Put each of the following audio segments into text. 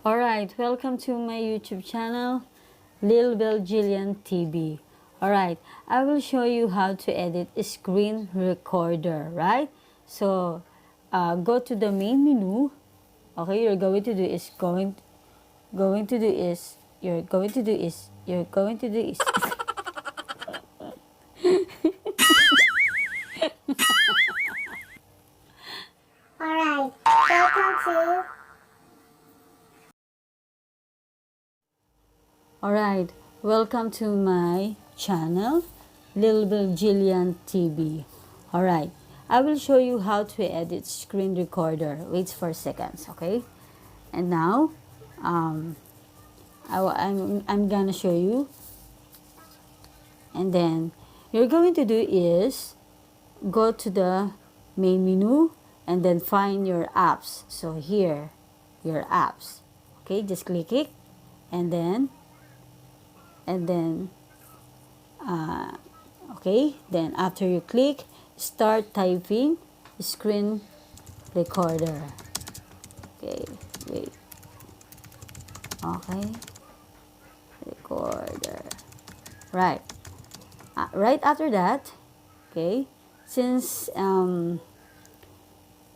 Alright, welcome to my YouTube channel, Lil Belgilian TV. Alright, I will show you how to edit a screen recorder, right? So, go to the main menu. Okay, you're going to do is Alright, welcome to Alright, welcome to my channel, Lil Belgilian TV. Alright, I will show you how to edit screen recorder. Wait for seconds, okay? And now, I'm gonna show you. And then, you're going to do is, go to the main menu, and then find your apps. So here, your apps. Okay, just click it, and then, okay, then after you click, start typing screen recorder. Okay, wait. Okay, recorder. Right. Right after that, okay, since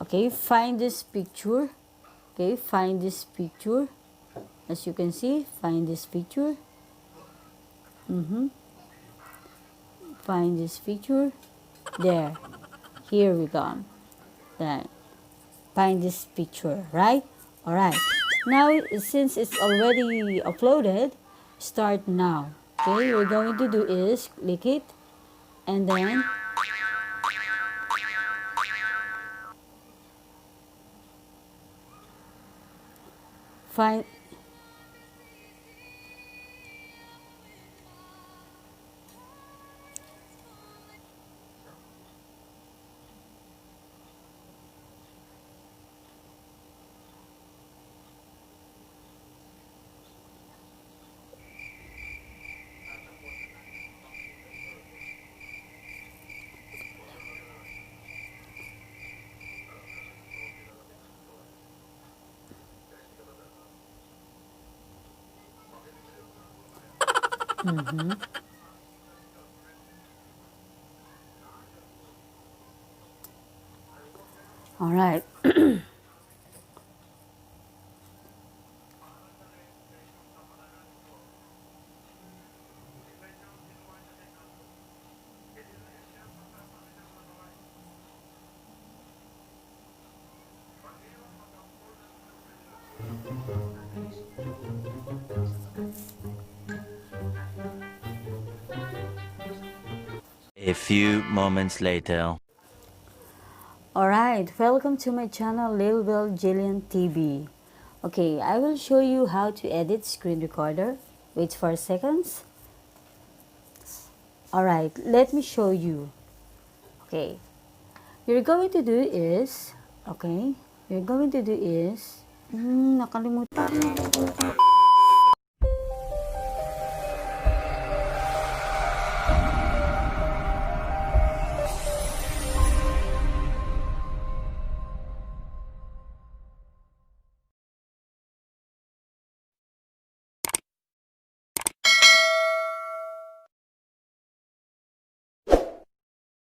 okay, find this picture. Okay, find this picture. As you can see, find this picture. Find this picture. There. Here we go. Then find this picture, right? Alright. Now, since it's already uploaded, start now. Okay, what we're going to do is click it, and then find. All right. A few moments later. Alright, welcome to my channel, Lil Belgilian TV. Okay, I will show you how to edit screen recorder. Wait for seconds. Alright, let me show you. Okay, you're going to do is, okay, nakalimutan.